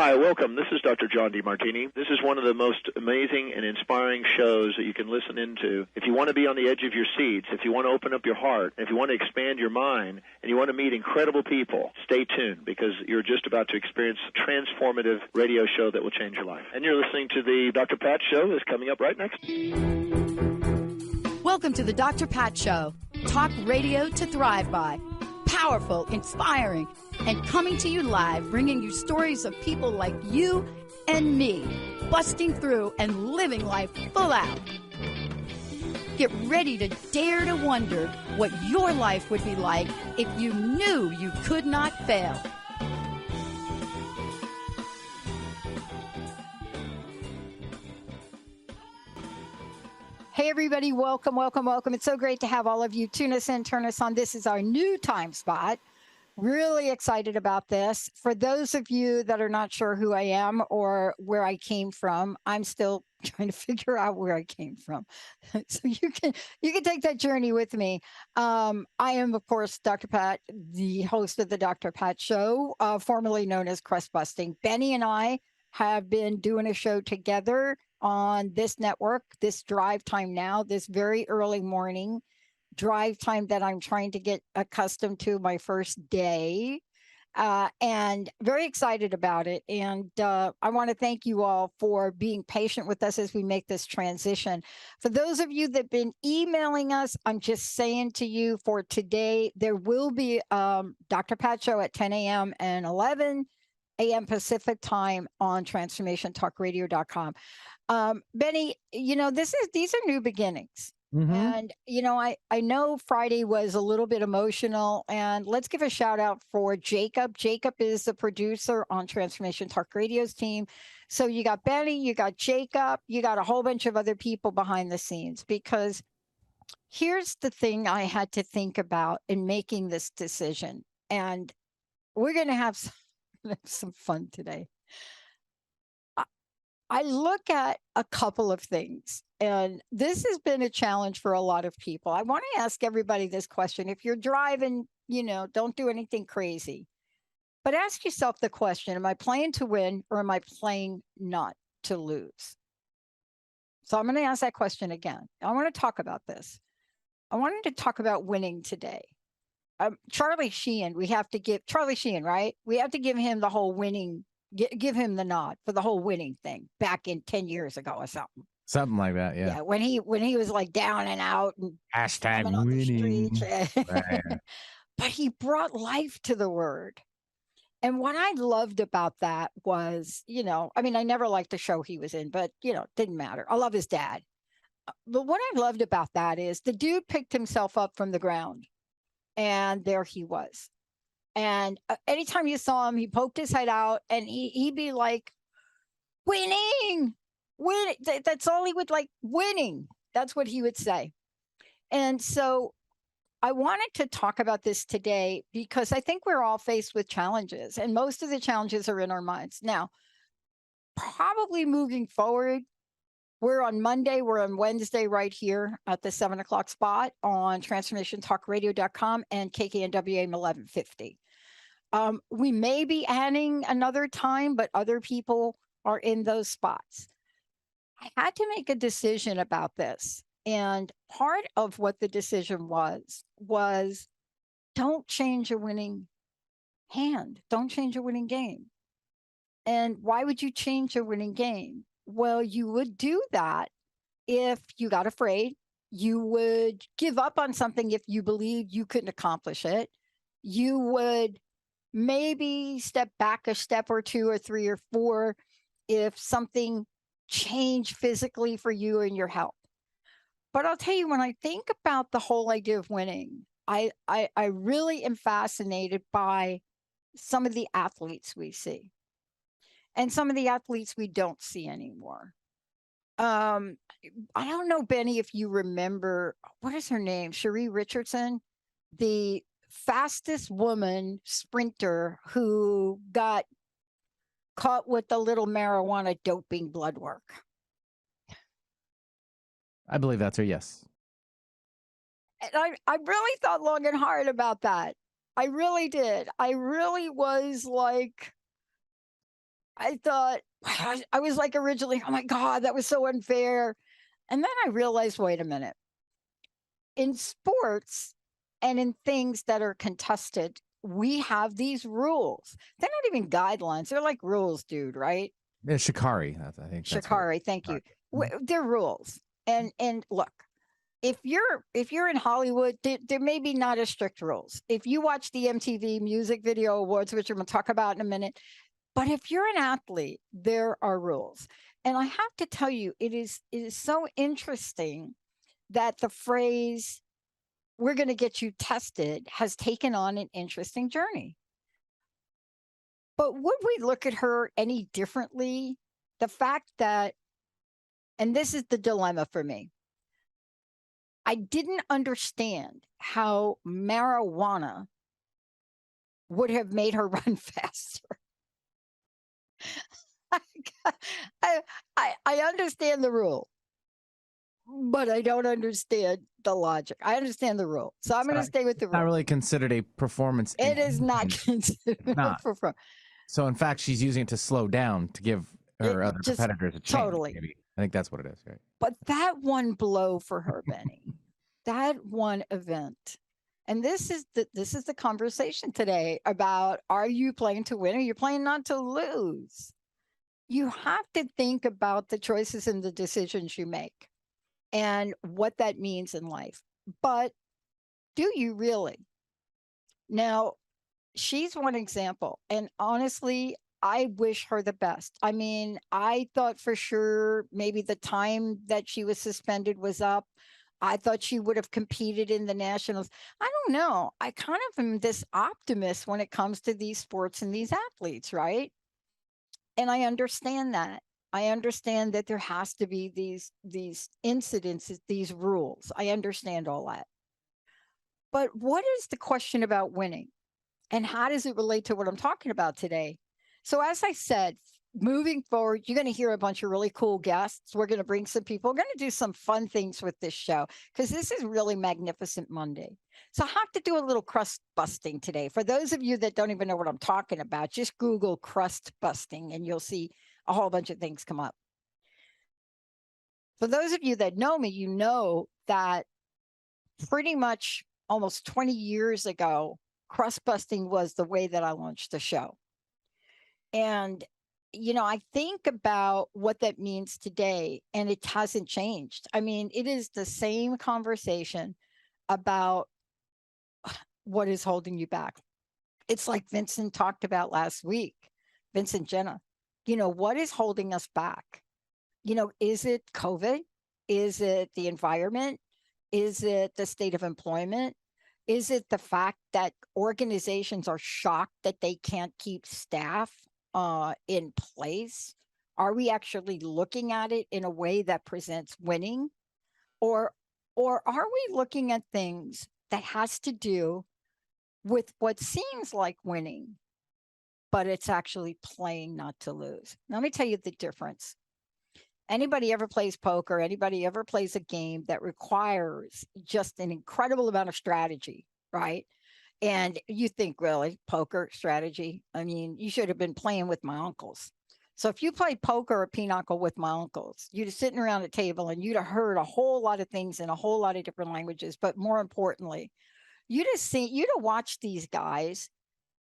Hi, welcome. This is Dr. John DeMartini. This is one of the most amazing and inspiring shows that you can listen into. If you want to be on the edge of your seats, if you want to open up your heart, if you want to expand your mind, and you want to meet incredible people, stay tuned because you're just about to experience a transformative radio show that will change your life. And you're listening to the Dr. Pat Show that's coming up right next. Welcome to the Dr. Pat Show. Talk radio to thrive by. Powerful, inspiring, and coming to you live, bringing you stories of people like you and me, busting through and living life full out. Get ready to dare to wonder what your life would be like if you knew you could not fail. Hey, everybody. Welcome, welcome, welcome. It's so great to have all of you tune us in, turn us on. This is our new time spot. Really excited about this. For those of you that are not sure who I am or where I came from, I'm still trying to figure out where I came from. So you can take that journey with me. I am, of course, Dr. Pat, the host of the Dr. Pat Show, formerly known as Crust Busting. Benny and I have been doing a show together on this network, this drive time now, this very early morning drive time that I'm trying to get accustomed to my first day, and very excited about it. And I want to thank you all for being patient with us as we make this transition. For those of you that have been emailing us, I'm just saying to you for today, there will be Dr. Pat Show at 10 a.m. and 11 a.m. Pacific time on transformationtalkradio.com. Benny, these are new beginnings. Mm-hmm. And, I know Friday was a little bit emotional, and let's give a shout out for Jacob. Jacob is the producer on Transformation Talk Radio's team. So you got Benny, you got Jacob, you got a whole bunch of other people behind the scenes, because here's the thing I had to think about in making this decision. And we're going to have some fun today. I look at a couple of things, and this has been a challenge for a lot of people. I want to ask everybody this question. If you're driving, don't do anything crazy, but ask yourself the question, am I playing to win or am I playing not to lose? So I'm going to ask that question again. I want to talk about this. I wanted to talk about winning today. Charlie Sheehan, Charlie Sheehan, right? We have to give him the whole winning, give him the nod for the whole winning thing back in 10 years ago or something. Something like that, yeah. Yeah, when he was like down and out and hashtag winning. Right. But he brought life to the word. And what I loved about that was, I never liked the show he was in, but, it didn't matter. I love his dad. But what I loved about that is the dude picked himself up from the ground, and there he was. And anytime you saw him, he poked his head out, and he'd be like, winning. That's all he would like, winning. That's what he would say. And so I wanted to talk about this today because I think we're all faced with challenges, and most of the challenges are in our minds. Now, probably moving forward, we're on Monday, we're on Wednesday right here at the 7 o'clock spot on transformationtalkradio.com and KKNWAM 1150. We may be adding another time, but other people are in those spots. I had to make a decision about this. And part of what the decision was don't change a winning hand. Don't change a winning game. And why would you change a winning game? Well, you would do that if you got afraid. You would give up on something if you believed you couldn't accomplish it. You would maybe step back a step or two or three or four if something changed physically for you and your health. But I'll tell you, when I think about the whole idea of winning, I really am fascinated by some of the athletes we see and some of the athletes we don't see anymore. I don't know, Benny, if you remember, what is her name? Cherie Richardson, the fastest woman sprinter who got caught with the little marijuana doping blood work. I believe that's her, yes. And I really thought long and hard about that. I really did. I really was like, I thought, I was like originally, oh my God, that was so unfair. And then I realized, wait a minute. In sports and in things that are contested, we have these rules. They're not even guidelines. They're like rules, dude, right? Yeah, Shikari. I think that's what Shikari, thank you. Shikari. They're rules. And look, if you're in Hollywood, there may be not as strict rules. If you watch the MTV Music Video Awards, which we're going to talk about in a minute, but if you're an athlete, there are rules. And I have to tell you, it is so interesting that the phrase "we're going to get you tested" has taken on an interesting journey. But would we look at her any differently? The fact that, and this is the dilemma for me, I didn't understand how marijuana would have made her run faster. I understand the rule, but I don't understand the logic. I understand the rule, so I'm going to stay with the rule. Not really considered a performance. It is not considered not. a performance. So in fact, she's using it to slow down to give her other competitors a chance. Totally. Maybe. I think that's what it is, right? But that one blow for her, Benny, that one event, and this is the conversation today about: are you playing to win or you're playing not to lose? You have to think about the choices and the decisions you make and what that means in life. But do you really? Now, she's one example. And honestly, I wish her the best. I mean, I thought for sure maybe the time that she was suspended was up. I thought she would have competed in the nationals. I don't know. I kind of am this optimist when it comes to these sports and these athletes, right? And I understand that. I understand that there has to be these incidents, these rules. I understand all that. But what is the question about winning? And how does it relate to what I'm talking about today? So as I said, moving forward, you're going to hear a bunch of really cool guests. We're going to bring some people. We're going to do some fun things with this show because this is really Magnificent Monday. So I have to do a little crust busting today. For those of you that don't even know what I'm talking about, just Google crust busting and you'll see a whole bunch of things come up. For those of you that know me, you know that pretty much almost 20 years ago, crust busting was the way that I launched the show. And, you know, I think about what that means today, and it hasn't changed. I mean, it is the same conversation about what is holding you back. It's like Vincent talked about last week, Vincent Jenna. You know, what is holding us back? You know, is it COVID? Is it the environment? Is it the state of employment? Is it the fact that organizations are shocked that they can't keep staff in place? Are we actually looking at it in a way that presents winning? Or are we looking at things that has to do with what seems like winning, but it's actually playing not to lose? Let me tell you the difference. Anybody ever plays poker, anybody ever plays a game that requires just an incredible amount of strategy, right? And you think, really, poker strategy? I mean, you should have been playing with my uncles. So if you played poker or pinochle with my uncles, you'd have sitting around a table and you'd have heard a whole lot of things in a whole lot of different languages. But more importantly, you'd have watched these guys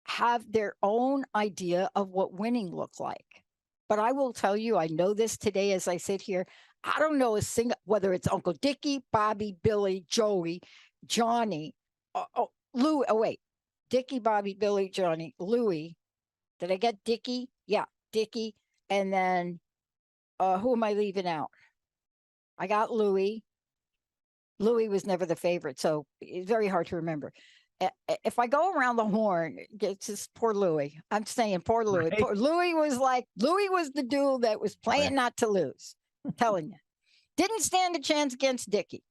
have their own idea of what winning looked like. But I will tell you, I know this today as I sit here. I don't know a single, whether it's Uncle Dickie, Bobby, Billy, Joey, Johnny, Louie. Oh, wait. Dickie, Bobby, Billy, Johnny, Louie. Did I get Dickie? Yeah, Dickie. And then who am I leaving out? I got Louie. Louie was never the favorite, so it's very hard to remember. If I go around the horn, it's just poor Louie. I'm saying poor Louie. Right. Poor Louie was the dude that was playing not to lose. I'm telling you. Didn't stand a chance against Dickie.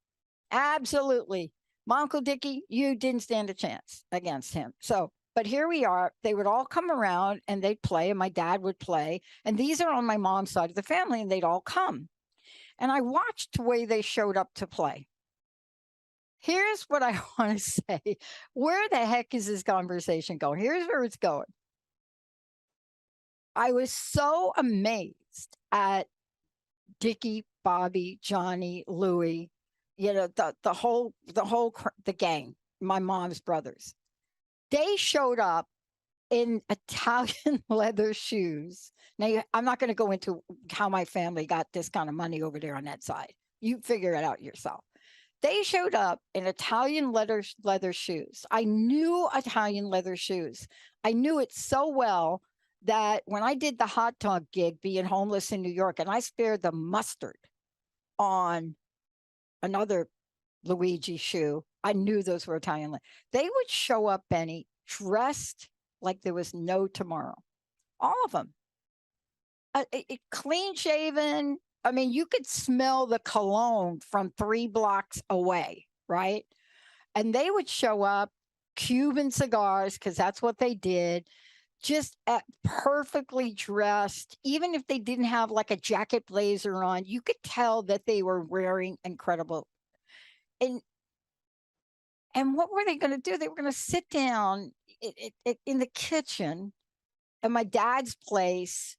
Absolutely. My Uncle Dickie, you didn't stand a chance against him. So, but here we are. They would all come around and they'd play, and my dad would play. And these are on my mom's side of the family, and they'd all come. And I watched the way they showed up to play. Here's what I want to say. Where the heck is this conversation going? Here's where it's going. I was so amazed at Dickie, Bobby, Johnny, Louie, the gang, my mom's brothers. They showed up in Italian leather shoes. Now, I'm not going to go into how my family got this kind of money over there on that side. You figure it out yourself. They showed up in Italian leather shoes. I knew Italian leather shoes. I knew it so well that when I did the hot dog gig being homeless in New York, and I spared the mustard on another Luigi shoe, I knew those were Italian. They would show up, Benny, dressed like there was no tomorrow. All of them. Clean shaven. I mean, you could smell the cologne from 3 blocks away, right? And they would show up, Cuban cigars, because that's what they did, just perfectly dressed. Even if they didn't have like a jacket blazer on, you could tell that they were wearing incredible. And what were they going to do? They were going to sit down in the kitchen at my dad's place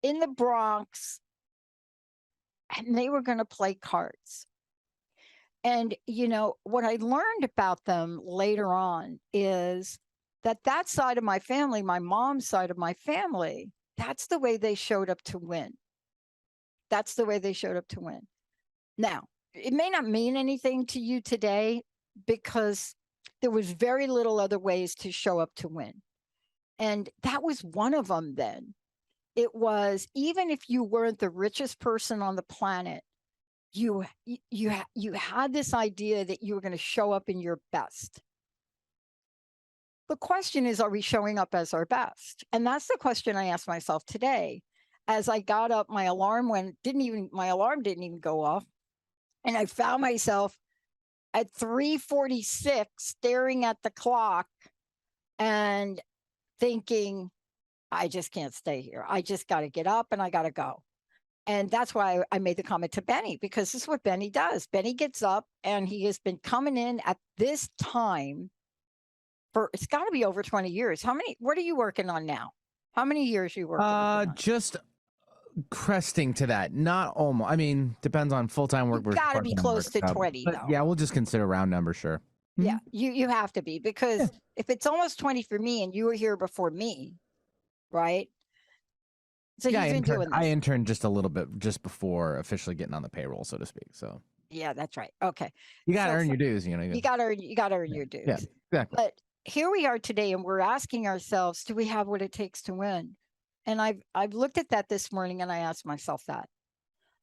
in the Bronx, and they were going to play cards. And, what I learned about them later on is that side of my family, my mom's side of my family, that's the way they showed up to win. That's the way they showed up to win. Now, it may not mean anything to you today because there was very little other ways to show up to win. And that was one of them then. It was, even if you weren't the richest person on the planet, you had this idea that you were going to show up in your best. The question is, are we showing up as our best? And that's the question I asked myself today. As I got up, my alarm didn't even go off. And I found myself at 3:46 staring at the clock and thinking, I just can't stay here. I just got to get up and I got to go. And that's why I made the comment to Benny, because this is what Benny does. Benny gets up and he has been coming in at this time for, it's got to be over 20 years. What are you working on now? How many years are you working on? Just cresting to that. Not almost. I mean, depends on full-time work. You've got to be close to 20, but though. Yeah, we'll just consider round number, sure. Yeah, you have to be, because if it's almost 20 for me and you were here before me, right? So yeah, you've been doing this. I interned just a little bit just before officially getting on the payroll, so to speak. So yeah, that's right. Okay, you got to earn your dues. You got to earn your dues. Yeah, exactly. But here we are today, and we're asking ourselves, do we have what it takes to win? And I've looked at that this morning, and I asked myself that.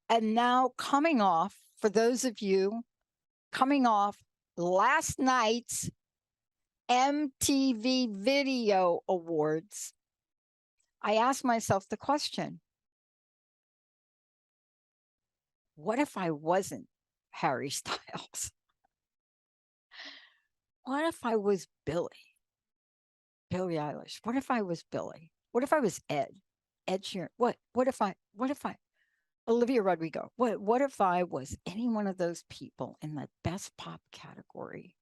And now, coming off, for those of you coming off last night's MTV Video Awards, I asked myself the question, what if I wasn't Harry Styles? What if I was Billie Eilish? What if I was Billie? What if I was Ed Sheeran? What if I Olivia Rodrigo? What if I was any one of those people in the best pop category?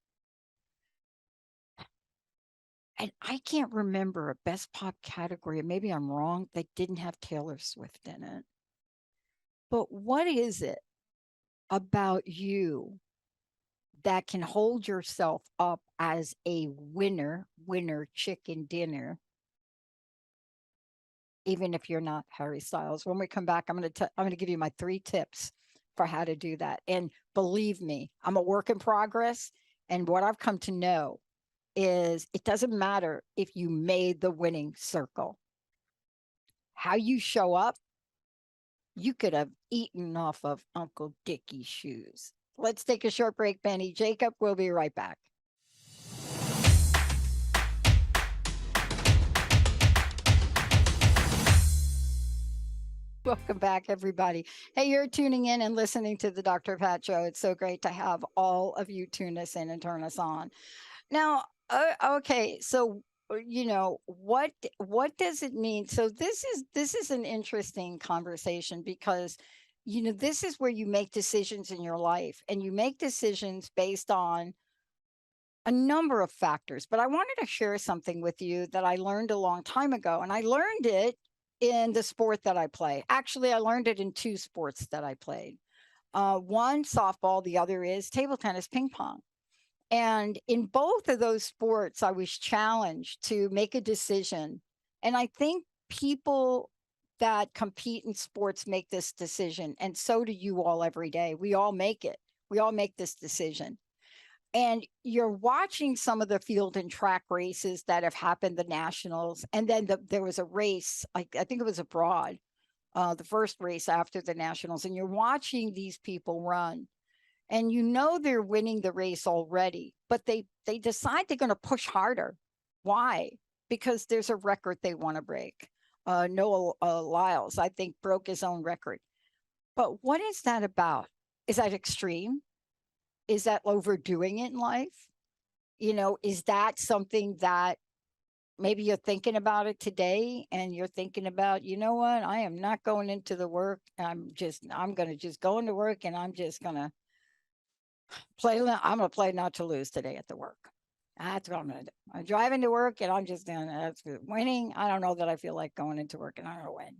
And I can't remember a best pop category, maybe I'm wrong, that didn't have Taylor Swift in it. But what is it about you that can hold yourself up as a winner chicken dinner, even if you're not Harry Styles? When we come back, I'm going to give you my 3 tips for how to do that. And believe me, I'm a work in progress. And what I've come to know is it doesn't matter if you made the winning circle. How you show up, you could have eaten off of Uncle Dickie's shoes. Let's take a short break, Benny. Jacob, we'll be right back. Welcome back, everybody. Hey, you're tuning in and listening to the Dr. Pat Show. It's so great to have all of you tune us in and turn us on. Now, okay, so what does it mean? So this is an interesting conversation, because this is where you make decisions in your life, and you make decisions based on a number of factors. But I wanted to share something with you that I learned a long time ago, and I learned it in the sport that I play. Actually, I learned it in 2 sports that I played. One softball, the other is table tennis, ping pong. And in both of those sports, I was challenged to make a decision. And I think people that compete in sports make this decision. And so do you all every day. We all make it. We all make this decision. And you're watching some of the field and track races that have happened, the nationals. And then there was a race, I think it was abroad, the first race after the nationals. And you're watching these people run. And you know they're winning the race already, but they decide they're going to push harder. Why? Because there's a record they want to break. Noah Lyles, I think, broke his own record. But what is that about? Is that extreme? Is that overdoing it in life? You know, is that something that maybe you're thinking about it today and you're thinking about, you know what, I am not going into the work. I'm going to just go into work and I'm just going to I'm going to play not to lose today at the work. That's what I'm going to do. I'm driving to work and I'm just doing that's winning. I don't know that I feel like going into work and I'm going to win.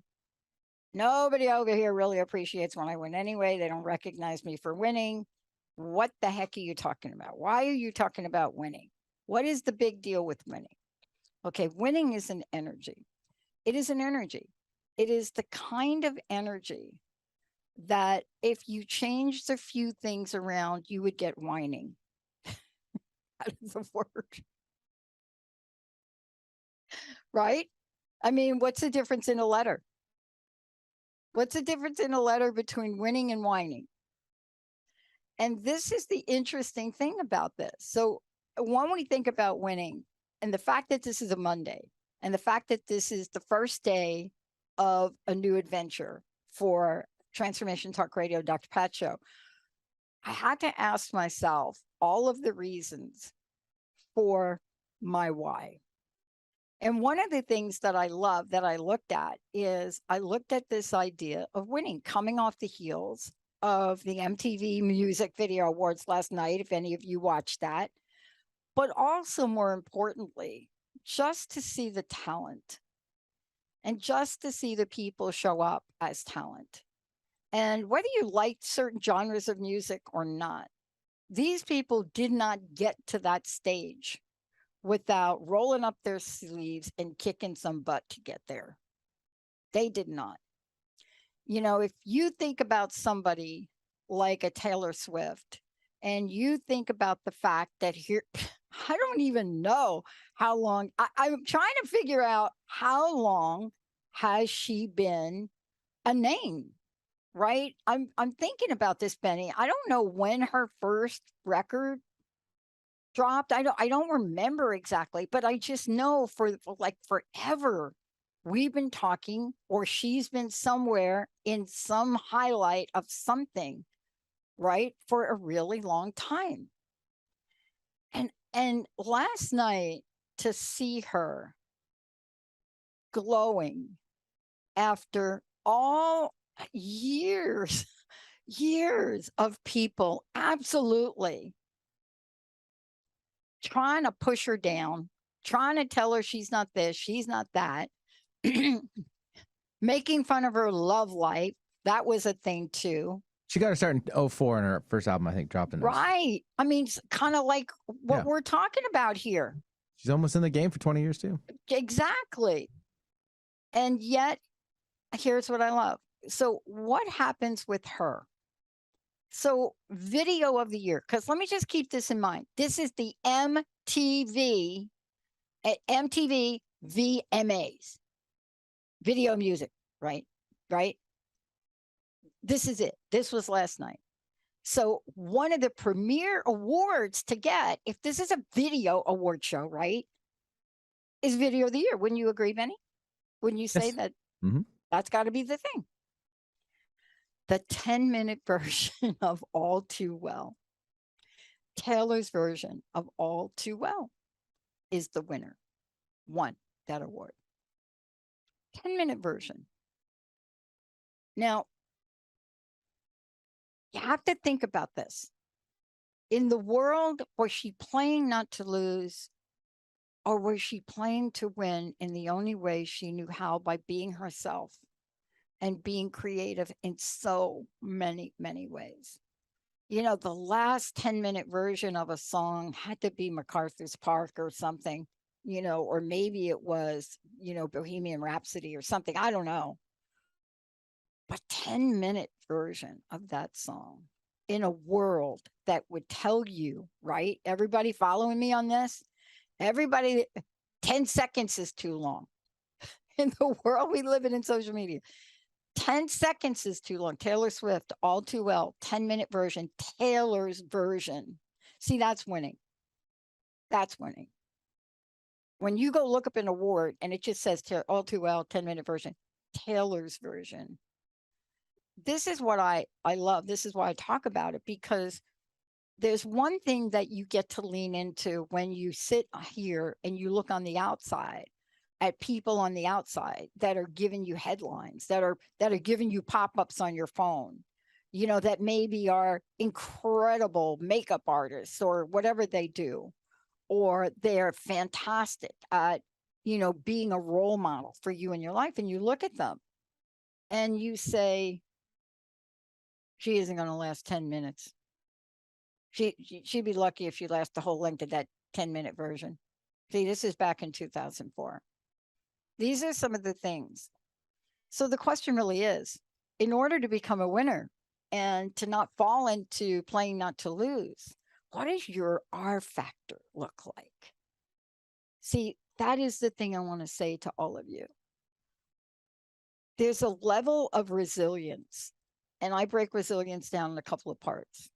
Nobody over here really appreciates when I win anyway. They don't recognize me for winning. What the heck are you talking about? Why are you talking about winning? What is the big deal with winning? Okay, winning is an energy. It is an energy. It is the kind of energy that if you changed a few things around, you would get whining. That is the word. Right? I mean, what's the difference in a letter? What's the difference in a letter between winning and whining? And this is the interesting thing about this. So when we think about winning and the fact that this is a Monday and the fact that this is the first day of a new adventure for Transformation Talk Radio, Dr. Pat Show, I had to ask myself all of the reasons for my why. And one of the things that I love that I looked at is I looked at this idea of winning, coming off the heels of the MTV Music Video Awards last night, if any of you watched that, but also more importantly, just to see the talent and just to see the people show up as talent. And whether you liked certain genres of music or not, these people did not get to that stage without rolling up their sleeves and kicking some butt to get there. They did not. You know, if you think about somebody like a Taylor Swift, and you think about the fact that here, I don't even know how long, I'm trying to figure out how long has she been a name, right? I'm thinking about this, Benny. I don't know when her first record dropped. I don't remember exactly, but I just know for like forever we've been talking, or she's been somewhere in some highlight of something, right, for a really long time. And last night to see her glowing after all years of people absolutely trying to push her down, trying to tell her she's not this, she's not that, making fun of her love life. That was a thing too. She got to start in 2004 in her first album, I think, dropped in those. Right. I mean, kind of like what we're talking about here. She's almost in the game for 20 years too. Exactly. And yet, here's what I love. So what happens with her? So video of the year, because let me just keep this in mind. This is the MTV VMAs, video music, right? Right. This is it. This was last night. So one of the premier awards to get, if this is a video award show, right, is video of the year. Wouldn't you agree, Benny? Wouldn't you say that that's got to be the thing? The 10-minute version of All Too Well, Taylor's version of All Too Well, is the winner. Won that award. 10-minute version. Now, you have to think about this. In the world, was she playing not to lose Or was she playing to win in the only way she knew how, by being herself and being creative in so many, many ways? You know, the last 10-minute version of a song had to be MacArthur's Park or something, you know, or maybe it was, you know, Bohemian Rhapsody or something. I don't know. But 10-minute version of that song in a world that would tell you, right? Everybody following me on this? Everybody, 10 seconds is too long. In the world we live in social media, 10 seconds is too long. Taylor Swift, All Too Well, 10-minute version, Taylor's version. See, that's winning. That's winning. When you go look up an award and it just says All Too Well, 10-minute version, Taylor's version. This is what I love. This is why I talk about it, because there's one thing that you get to lean into when you sit here and you look on the outside at people on the outside that are giving you headlines, that are giving you pop-ups on your phone, you know, that maybe are incredible makeup artists or whatever they do, or they're fantastic at, you know, being a role model for you in your life. And you look at them and you say, she isn't going to last 10 minutes. She'd be lucky if she lasts the whole length of that 10-minute version. See, this is back in 2004. These are some of the things. So the question really is, in order to become a winner and to not fall into playing not to lose, what does your R factor look like? See, that is the thing I want to say to all of you. There's a level of resilience, and I break resilience down in a couple of parts.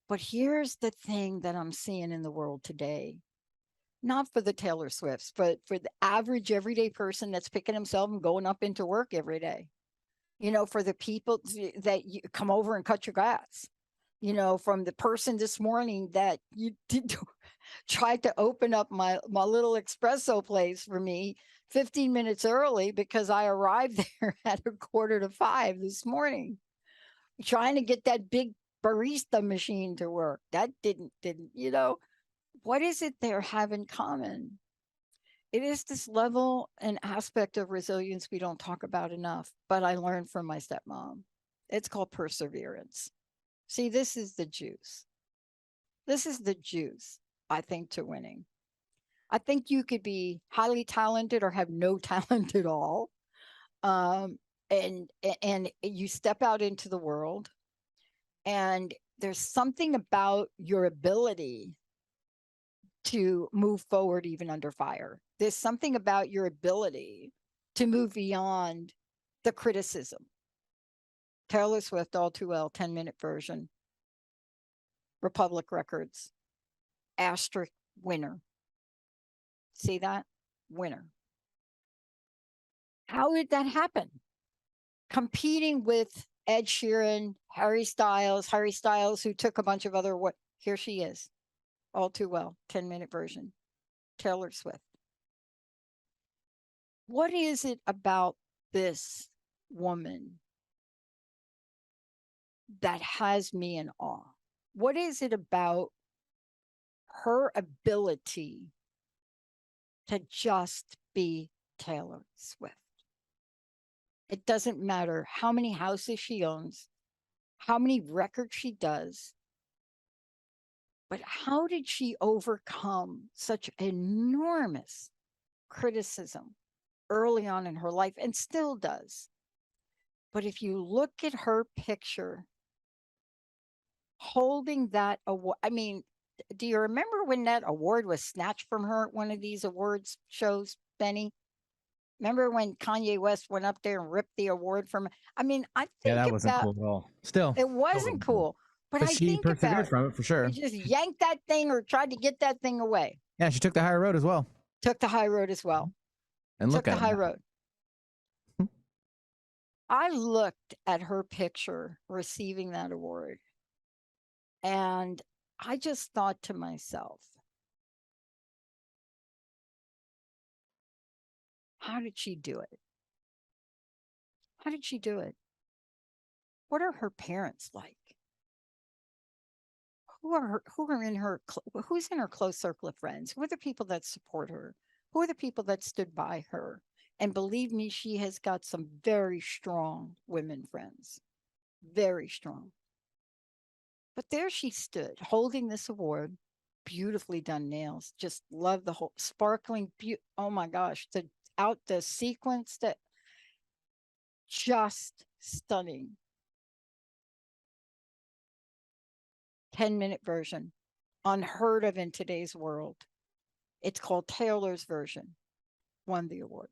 But here's the thing that I'm seeing in the world today. Not for the Taylor Swifts, but for the average everyday person that's picking himself and going up into work every day. You know, for the people that you come over and cut your grass. You know, from the person this morning that you tried to open up my little espresso place for me 15 minutes early because I arrived there at 4:45 this morning, trying to get that big barista machine to work. That didn't, you know. What is it they have in common? It is this level and aspect of resilience we don't talk about enough, but I learned from my stepmom. It's called perseverance. See, this is the juice. This is the juice, I think, to winning. I think you could be highly talented or have no talent at all. And you step out into the world, and there's something about your ability to move forward even under fire. There's something about your ability to move beyond the criticism. Taylor Swift, All Too Well, 10-minute version. Republic Records, asterisk, winner. See that? Winner. How did that happen? Competing with Ed Sheeran, Harry Styles, who took a bunch of other, here she is. All Too Well, 10-minute version. Taylor Swift. What is it about this woman that has me in awe? What is it about her ability to just be Taylor Swift? It doesn't matter how many houses she owns, how many records she does, but how did she overcome such enormous criticism early on in her life, and still does? But if you look at her picture holding that award, I mean, do you remember when that award was snatched from her at one of these awards shows, Benny? Remember when Kanye West went up there and ripped the award from? I mean, I think that wasn't cool at all. Still, it wasn't cool. But I she think persevered about from it for sure. She just yanked that thing or tried to get that thing away. Yeah, she took the high road as well. Took the high road as well. And look took at the high road. I looked at her picture receiving that award, and I just thought to myself, how did she do it? How did she do it? What are her parents like? Who's in her close circle of friends? Who are the people that support her? Who are the people that stood by her? And believe me, she has got some very strong women friends, very strong. But there she stood holding this award, beautifully done nails. Just love the whole sparkling, oh my gosh, the sequence, that just stunning. 10-minute version, unheard of in today's world. It's called Taylor's version, won the award.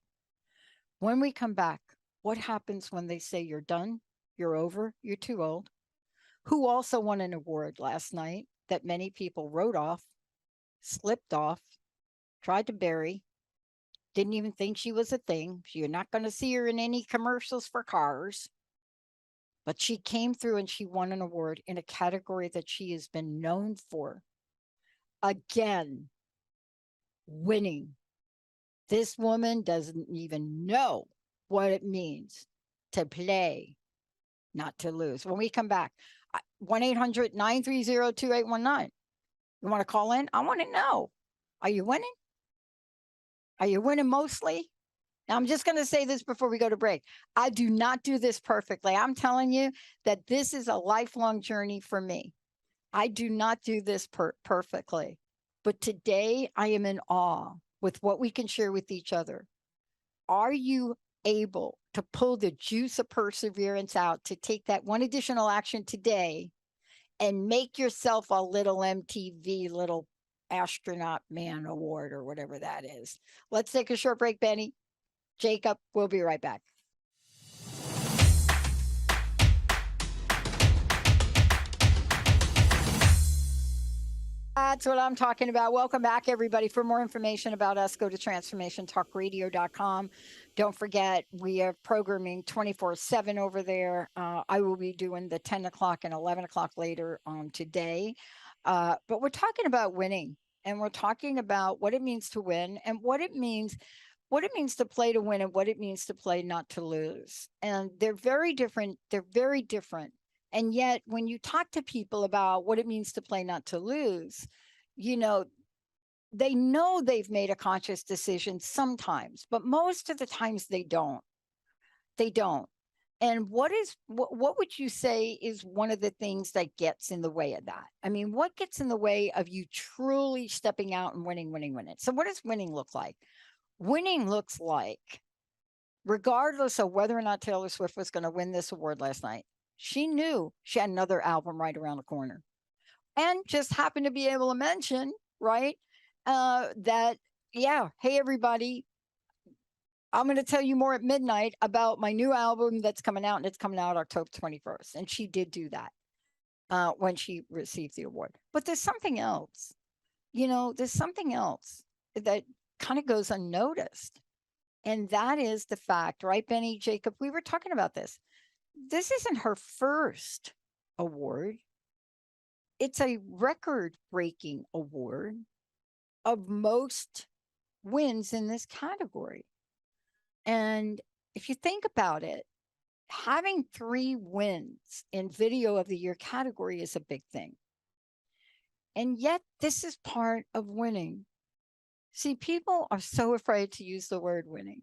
When we come back, what happens when they say you're done, you're over, you're too old? Who also won an award last night that many people wrote off, slipped off, tried to bury, didn't even think she was a thing. You're not going to see her in any commercials for cars. But she came through and she won an award in a category that she has been known for. Again, winning. This woman doesn't even know what it means to play, not to lose. When we come back, 1-800-930-2819. You want to call in? I want to know. Are you winning? Are you winning mostly? Now, I'm just going to say this before we go to break. I do not do this perfectly. I'm telling you that this is a lifelong journey for me. I do not do this perfectly. But today I am in awe with what we can share with each other. Are you able to pull the juice of perseverance out to take that one additional action today and make yourself a little MTV, little astronaut man award or whatever that is? Let's take a short break, Benny. Jacob, we'll be right back. That's what I'm talking about. Welcome back, everybody. For more information about us, go to transformationtalkradio.com. Don't forget, we are programming 24/7 over there. I will be doing the 10 o'clock and 11 o'clock later on today. But we're talking about winning, and we're talking about what it means to win and what it means to play to win and what it means to play not to lose. And they're very different. They're very different. And yet, when you talk to people about what it means to play not to lose, you know, they know they've made a conscious decision sometimes, but most of the times they don't. They don't. And what would you say is one of the things that gets in the way of that? I mean, what gets in the way of you truly stepping out and winning? So what does winning look like? Winning looks like, regardless of whether or not Taylor Swift was going to win this award last night, she knew she had another album right around the corner, and just happened to be able to mention, right, that, yeah, hey, everybody, I'm going to tell you more at midnight about my new album that's coming out, and it's coming out October 21st. And she did do that when she received the award. But there's something else, there's something else that kind of goes unnoticed. And that is the fact, right, Benny, Jacob, we were talking about this. This isn't her first award. It's a record-breaking award of most wins in this category. And if you think about it, having 3 wins in Video of the Year category is a big thing. And yet this is part of winning. See, people are so afraid to use the word winning.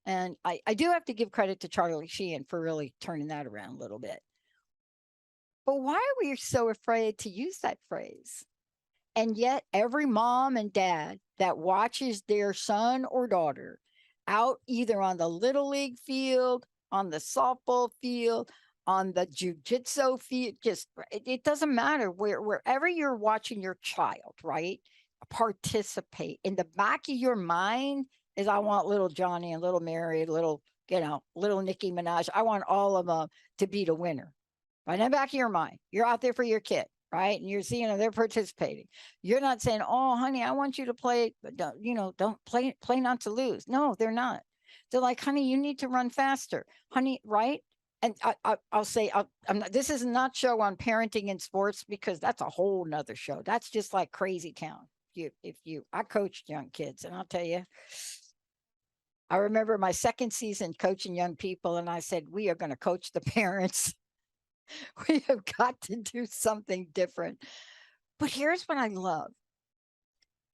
And I do have to give credit to Charlie Sheehan for really turning that around a little bit. But why are we so afraid to use that phrase? And yet every mom and dad that watches their son or daughter out either on the Little League field, on the softball field, on the jiu-jitsu field, it doesn't matter, wherever you're watching your child, right, participate, in the back of your mind is, I want little Johnny and little Mary, little Nicki Minaj. I want all of them to be the winner. Right in the back of your mind, you're out there for your kid, right? And you're seeing them, they're participating. You're not saying, oh, honey, I want you to play, don't play not to lose. No, they're not. They're like, honey, you need to run faster, honey, right? And I'll say, this is not show on parenting in sports, because that's a whole nother show. That's just like Crazy Town. I coached young kids, and I'll tell you, I remember my second season coaching young people, and I said, we are going to coach the parents. We have got to do something different. But here's what I love.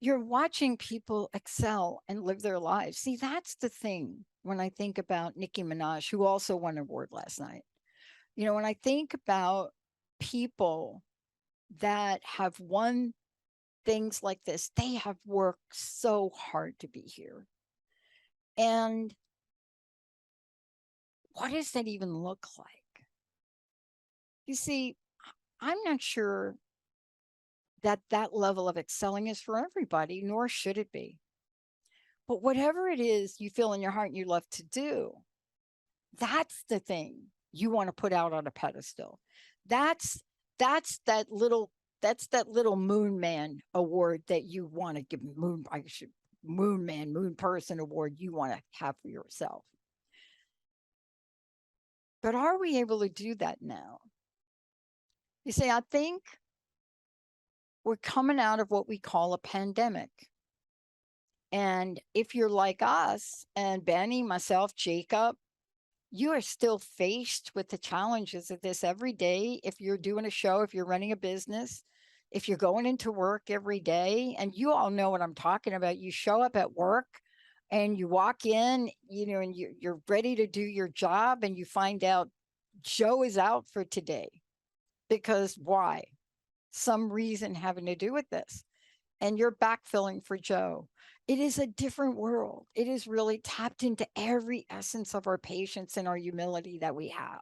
you're watching people excel and live their lives. See, that's the thing when I think about Nicki Minaj, who also won an award last night. You know, when I think about people that have won things like this, they have worked so hard to be here. And what does that even look like? You see, I'm not sure that that level of excelling is for everybody, nor should it be. But whatever it is you feel in your heart and you love to do, that's the thing you want to put out on a pedestal. That's that's that little that's that little moon man award that you want to give moon man, moon person award you want to have for yourself. But are we able to do that now? You see, I think we're coming out of what we call a pandemic. And if you're like us and Benny, myself, Jacob, you are still faced with the challenges of this every day. If you're doing a show, if you're running a business, if you're going into work every day, and you all know what I'm talking about, you show up at work and you walk in, you know, and you're ready to do your job and you find out Joe is out for today. Because why? Some reason having to do with this. And you're backfilling for Joe. It is a different world. It is really tapped into every essence of our patience and our humility that we have.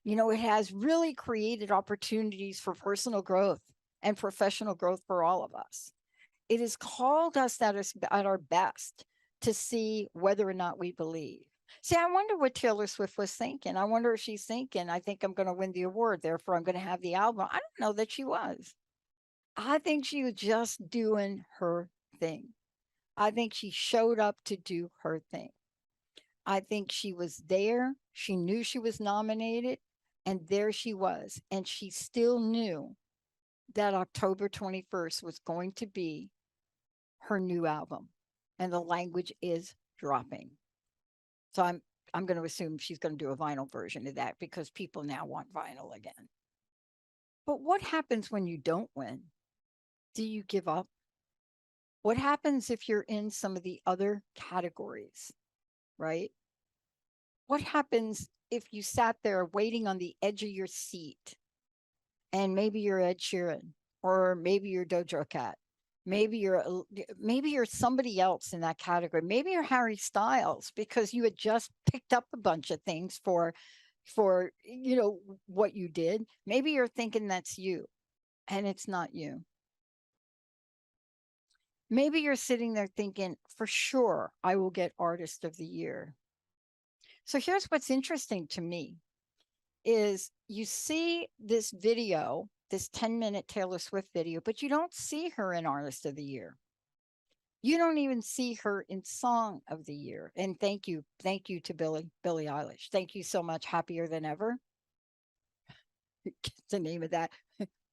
You know, it has really created opportunities for personal growth and professional growth for all of us. It has called us at our best to see whether or not we believe. See, I wonder what Taylor Swift was thinking. I wonder if she's thinking, I think I'm going to win the award, therefore I'm going to have the album. I don't know that she was. I think she was just doing her thing. I think she showed up to do her thing. I think she was there. She knew she was nominated, and there she was. And she still knew that October 21st was going to be her new album, and the language is dropping. So I'm going to assume she's going to do a vinyl version of that because people now want vinyl again. But what happens when you don't win? Do you give up? What happens if you're in some of the other categories, right? What happens if you sat there waiting on the edge of your seat and maybe you're Ed Sheeran or maybe you're Doja Cat, maybe you're somebody else in that category, maybe you're Harry Styles because you had just picked up a bunch of things for you know what you did. Maybe you're thinking that's you and it's not you. Maybe you're sitting there thinking, for sure, I will get Artist of the Year. So here's what's interesting to me is you see this video, this 10-minute Taylor Swift video, but you don't see her in Artist of the Year. You don't even see her in Song of the Year. And thank you to Billie Eilish. Thank you so much. Happier Than Ever. The name of that.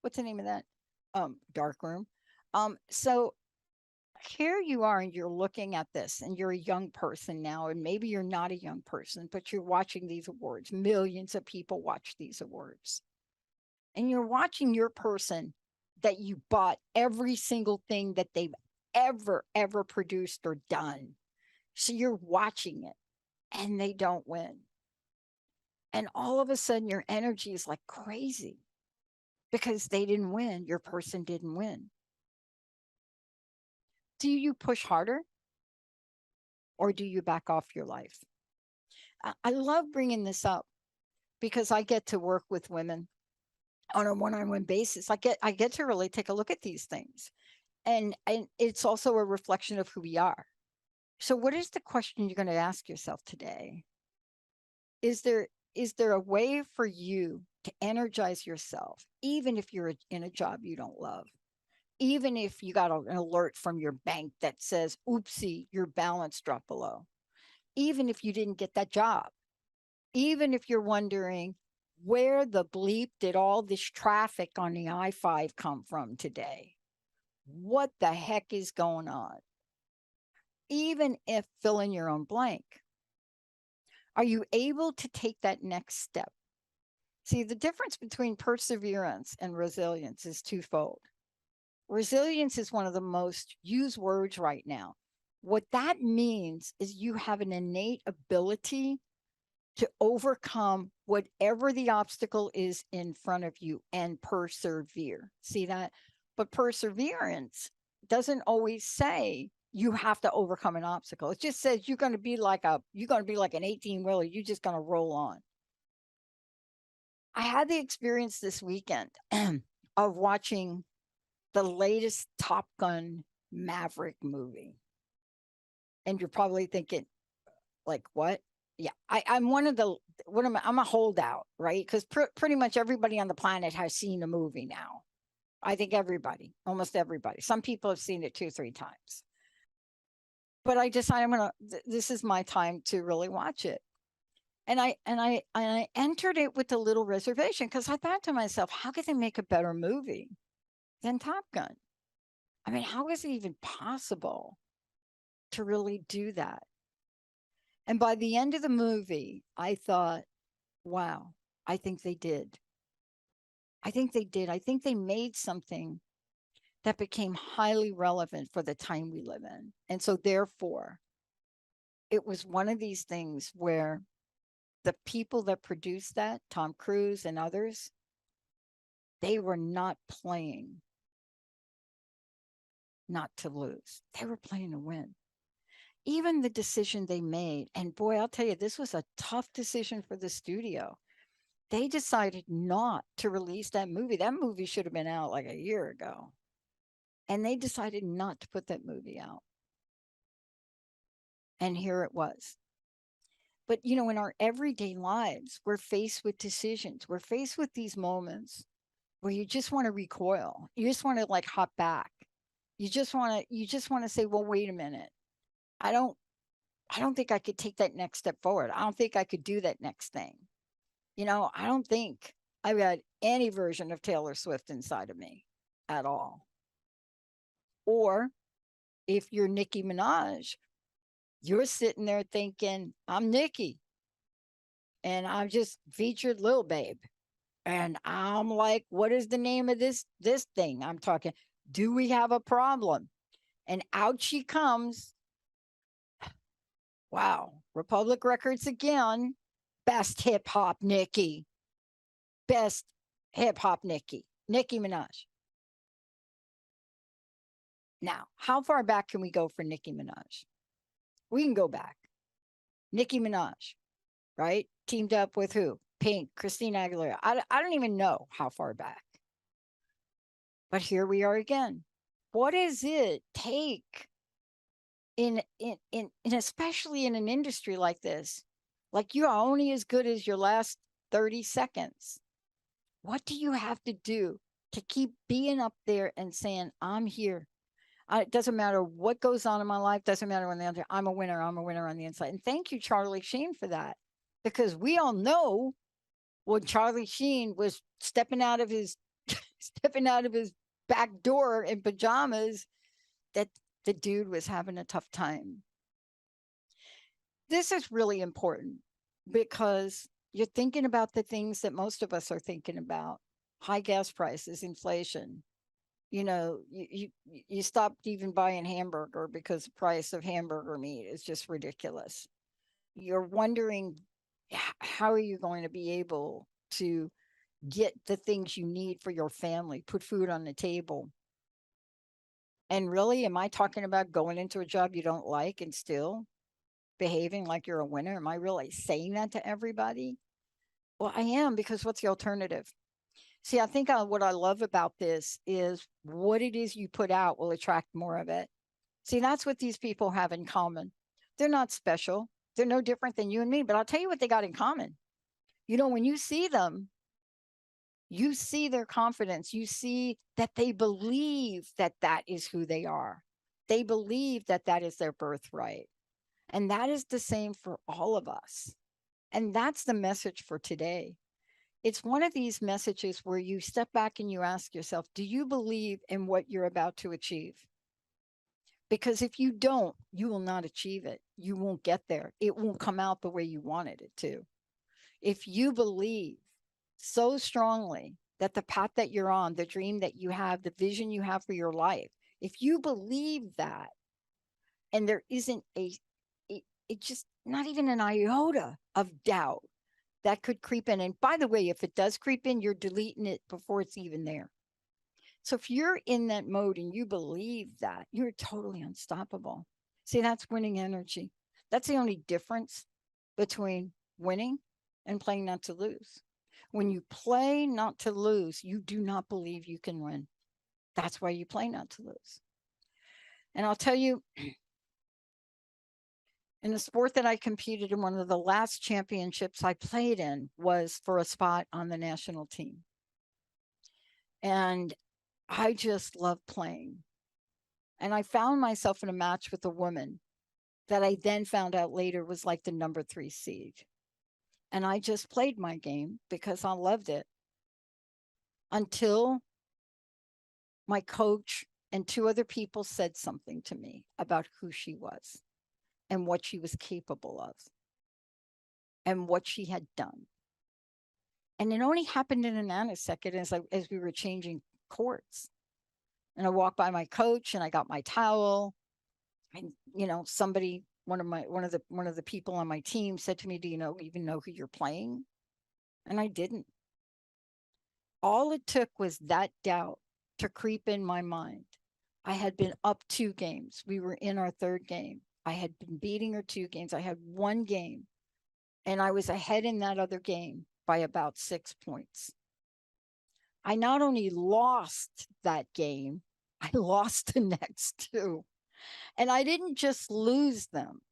What's the name of that? Dark Room. So here you are and you're looking at this and you're a young person now, and maybe you're not a young person, but you're watching these awards. Millions of people watch these awards, and you're watching your person that you bought every single thing that they've ever produced or done. So you're watching it and they don't win. And all of a sudden your energy is like crazy because they didn't win. Your person didn't win. Do you push harder or do you back off your life? I love bringing this up because I get to work with women on a one-on-one basis. I get to really take a look at these things. And it's also a reflection of who we are. So what is the question you're going to ask yourself today? Is there a way for you to energize yourself, even if you're in a job you don't love? Even if you got an alert from your bank that says, oopsie, your balance dropped below. Even if you didn't get that job. Even if you're wondering, where the bleep did all this traffic on the I-5 come from today? What the heck is going on? Even if fill in your own blank. Are you able to take that next step? See, the difference between perseverance and resilience is twofold. resilience is one of the most used words right now. What that means is you have an innate ability to overcome whatever the obstacle is in front of you and persevere. See that? But perseverance doesn't always say you have to overcome an obstacle. It just says you're going to be like an 18-wheeler. You're just going to roll on. I had the experience this weekend of watching the latest Top Gun Maverick movie. And you're probably thinking, like, what? Yeah, I'm I'm a holdout, right? Because pretty much everybody on the planet has seen a movie now. I think everybody, almost everybody. Some people have seen it 2-3 times. But I decided this is my time to really watch it. And I entered it with a little reservation because I thought to myself, how could they make a better movie than Top Gun? I mean, how is it even possible to really do that? And by the end of the movie, I thought, wow, I think they did. I think they did. I think they made something that became highly relevant for the time we live in. And so therefore, it was one of these things where the people that produced that, Tom Cruise and others, they were not playing not to lose. They were playing to win. Even the decision they made, and boy, I'll tell you, this was a tough decision for the studio. They decided not to release that movie. That movie should have been out like a year ago. And they decided not to put that movie out. And here it was. But, you know, in our everyday lives, we're faced with decisions. We're faced with these moments where you just want to recoil. You just want to like hop back. You just want to say, well, wait a minute. I don't think I could take that next step forward. I don't think I could do that next thing. You know, I don't think I've got any version of Taylor Swift inside of me at all. Or if you're Nicki Minaj, you're sitting there thinking, I'm Nicki. And I'm just featured Lil Babe. And I'm like, what is the name of this thing I'm talking? Do we have a problem? And out she comes. Wow. Republic Records again. Best hip hop Nicki. Best hip hop Nicki. Nicki Minaj. Now, how far back can we go for Nicki Minaj? We can go back. Nicki Minaj, right? Teamed up with who? Pink, Christina Aguilera. I don't even know how far back. But here we are again. What does it take in especially in an industry like this? Like, you are only as good as your last 30 seconds. What do you have to do to keep being up there and saying, I'm here? It doesn't matter what goes on in my life. Doesn't matter when I'm a winner. I'm a winner on the inside. And thank you, Charlie Sheen, for that. Because we all know when Charlie Sheen was stepping out of his back door in pajamas, that the dude was having a tough time. This is really important because you're thinking about the things that most of us are thinking about: high gas prices, inflation. You know, you stopped even buying hamburger because the price of hamburger meat is just ridiculous. You're wondering, how are you going to be able to get the things you need for your family, put food on the table? And really, am I talking about going into a job you don't like and still behaving like you're a winner? Am I really saying that to everybody? Well, I am, because what's the alternative? See, I think what I love about this is what it is you put out will attract more of it. See, that's what these people have in common. They're not special. They're no different than you and me, but I'll tell you what they got in common. You know, when you see them, you see their confidence. You see that they believe that that is who they are. They believe that that is their birthright. And that is the same for all of us. And that's the message for today. It's one of these messages where you step back and you ask yourself, do you believe in what you're about to achieve? Because if you don't, you will not achieve it. You won't get there. It won't come out the way you wanted it to. If you believe so strongly that the path that you're on, the dream that you have, the vision you have for your life, if you believe that, and there isn't it just not even an iota of doubt that could creep in. And by the way, if it does creep in, you're deleting it before it's even there. So if you're in that mode and you believe that, you're totally unstoppable. See, that's winning energy. That's the only difference between winning and playing not to lose. When you play not to lose, you do not believe you can win. That's why you play not to lose. And I'll tell you, in the sport that I competed in, one of the last championships I played in was for a spot on the national team. And I just loved playing. And I found myself in a match with a woman that I then found out later was like the number 3 seed. And I just played my game because I loved it until my coach and 2 other people said something to me about who she was and what she was capable of and what she had done. And it only happened in a nanosecond as we were changing courts. And I walked by my coach and I got my towel. And, somebody, one of the people on my team said to me, do you even know who you're playing? And I didn't. All it took was that doubt to creep in my mind. I had been up 2 games. We were in our 3rd game. I had been beating her 2 games. I had 1 game, and I was ahead in that other game by about 6 points. I not only lost that game, I lost the next 2. And I didn't just lose them.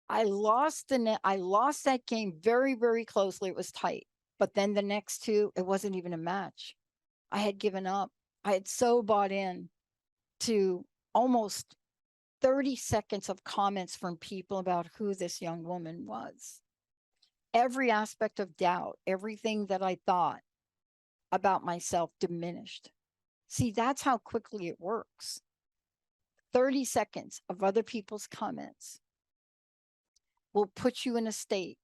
I lost that game very, very closely. It was tight. But then the next 2, it wasn't even a match. I had given up. I had so bought in to almost 30 seconds of comments from people about who this young woman was. Every aspect of doubt, everything that I thought about myself diminished. See, that's how quickly it works. 30 seconds of other people's comments will put you in a state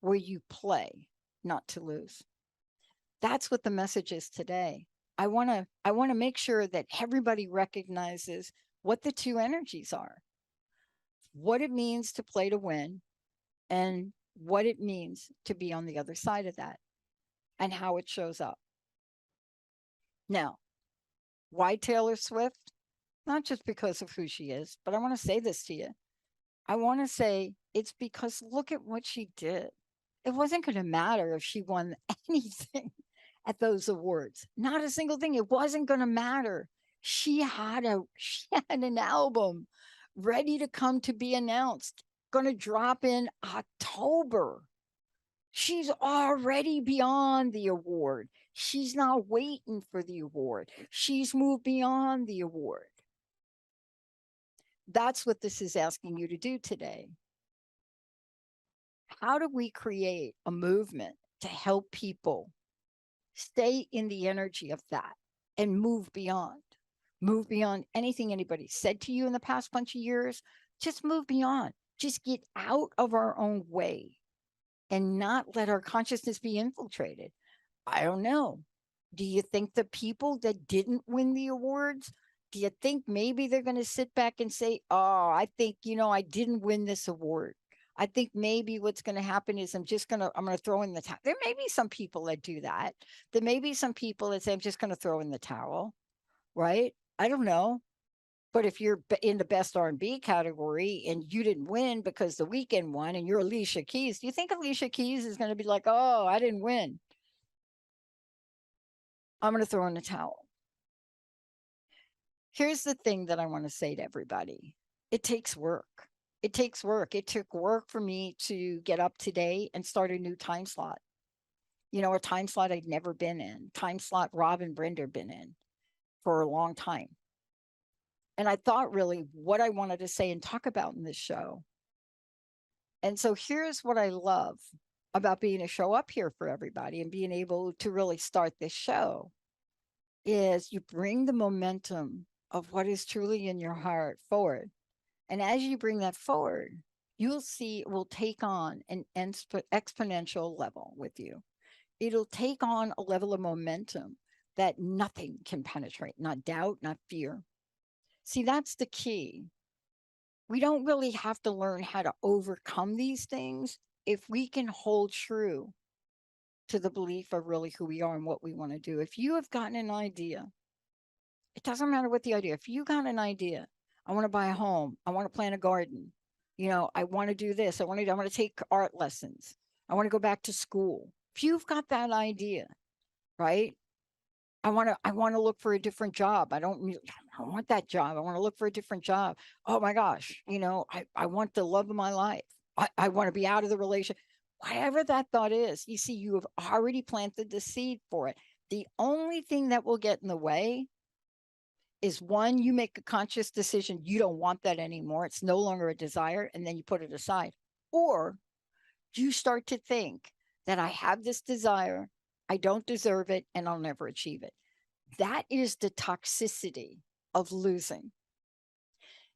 where you play not to lose. That's what the message is today. I want to make sure that everybody recognizes what the 2 energies are, what it means to play to win, and what it means to be on the other side of that, and how it shows up. Now, why Taylor Swift? Not just because of who she is, but I want to say this to you. I want to say it's because look at what she did. It wasn't going to matter if she won anything at those awards. Not a single thing. It wasn't going to matter. She had an album ready to come to be announced, going to drop in October. She's already beyond the award. She's not waiting for the award. She's moved beyond the award. That's what this is asking you to do today. How do we create a movement to help people stay in the energy of that and move beyond anything anybody said to you in the past bunch of years? Just move beyond. Just get out of our own way and not let our consciousness be infiltrated. I don't know. Do you think the people that didn't win the awards, do you think maybe they're going to sit back and say, oh, I think, I didn't win this award. I think maybe what's going to happen is I'm going to throw in the towel. There may be some people that do that. There may be some people that say, I'm just going to throw in the towel, right? I don't know. But if you're in the best R&B category and you didn't win because The Weeknd won and you're Alicia Keys, do you think Alicia Keys is going to be like, oh, I didn't win, I'm going to throw in the towel? Here's the thing that I want to say to everybody. It takes work. It takes work. It took work for me to get up today and start a new time slot. A time slot I'd never been in, time slot Rob and Brenda have been in for a long time. And I thought really what I wanted to say and talk about in this show. And so here's what I love about being a show up here for everybody and being able to really start this show is you bring the momentum of what is truly in your heart forward. And as you bring that forward, you'll see it will take on an exponential level with you. it'll take on a level of momentum that nothing can penetrate, not doubt, not fear. See, that's the key. We don't really have to learn how to overcome these things if we can hold true to the belief of really who we are and what we want to do. If you have gotten an idea, it doesn't matter what the idea, if you got an idea, I want to buy a home, I want to plant a garden, I want to do this, I want to take art lessons, I want to go back to school. If you've got that idea, right? I want to look for a different job. I don't want that job. I want to look for a different job. Oh my gosh, I want the love of my life. I want to be out of the relationship. Whatever that thought is, you see, you have already planted the seed for it. The only thing that will get in the way is, one, you make a conscious decision. You don't want that anymore. It's no longer a desire. And then you put it aside. Or you start to think that I have this desire, I don't deserve it, and I'll never achieve it. That is the toxicity of losing.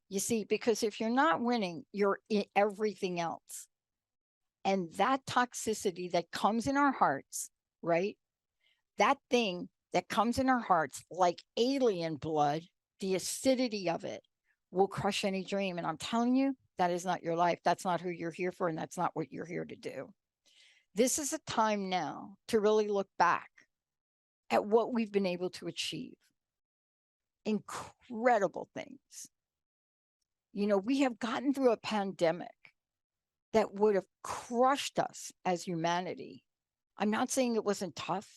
You see, because if you're not winning, you're in everything else. And that toxicity that comes in our hearts, right? That thing that comes in our hearts like alien blood, the acidity of it will crush any dream. And I'm telling you, that is not your life. That's not who you're here for. And that's not what you're here to do. This is a time now to really look back at what we've been able to achieve. Incredible things. We have gotten through a pandemic that would have crushed us as humanity. I'm not saying it wasn't tough.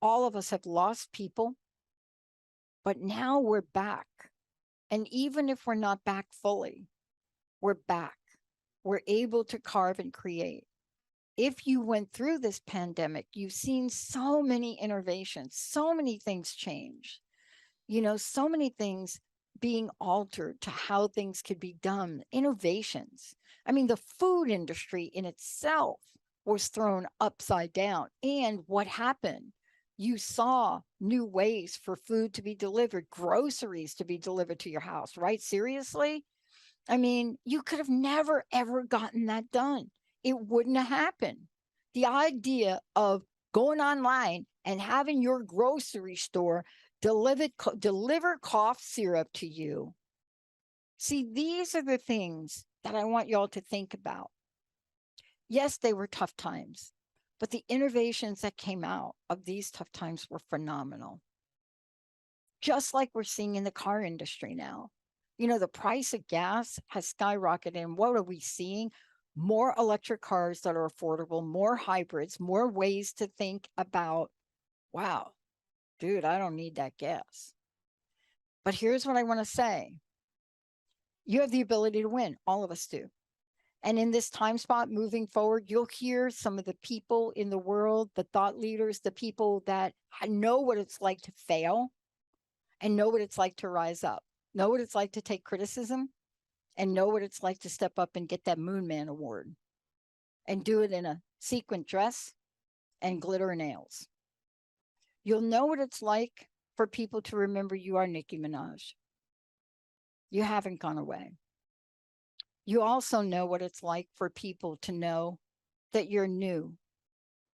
All of us have lost people, but now we're back. And even if we're not back fully, we're back. We're able to carve and create. If you went through this pandemic, you've seen so many innovations, so many things change, so many things being altered to how things could be done, innovations. I mean, the food industry in itself was thrown upside down. And what happened? You saw new ways for food to be delivered, groceries to be delivered to your house, right? Seriously? I mean, you could have never, ever gotten that done. It wouldn't have happened. The idea of going online and having your grocery store deliver cough syrup to you. See, these are the things that I want y'all to think about. Yes, they were tough times, but the innovations that came out of these tough times were phenomenal. Just like we're seeing in the car industry now. The price of gas has skyrocketed. And what are we seeing? More electric cars that are affordable, more hybrids, more ways to think about, wow, dude, I don't need that gas. But here's what I want to say. You have the ability to win. All of us do. And in this time spot moving forward, you'll hear some of the people in the world, the thought leaders, the people that know what it's like to fail and know what it's like to rise up, know what it's like to take criticism, and know what it's like to step up and get that Moon Man award and do it in a sequin dress and glitter nails. You'll know what it's like for people to remember you are Nicki Minaj. You haven't gone away. You also know what it's like for people to know that you're new.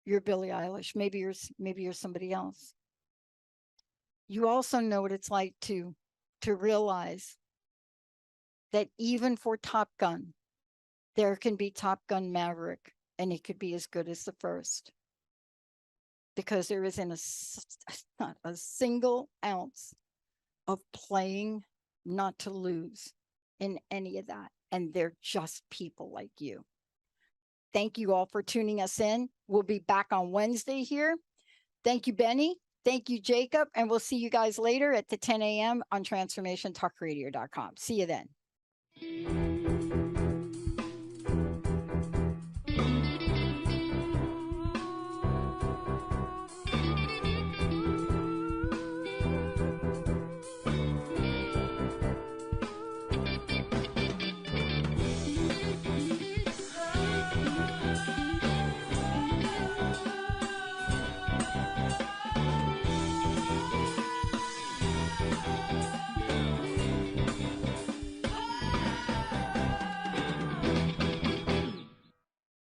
You're Billie Eilish. Maybe you're somebody else. You also know what it's like to realize that even for Top Gun, there can be Top Gun Maverick, and it could be as good as the first. Because there isn't not a single ounce of playing not to lose in any of that. And they're just people like you. Thank you all for tuning us in. We'll be back on Wednesday here. Thank you, Benny. Thank you, Jacob. And we'll see you guys later at the 10 a.m. on transformationtalkradio.com. See you then.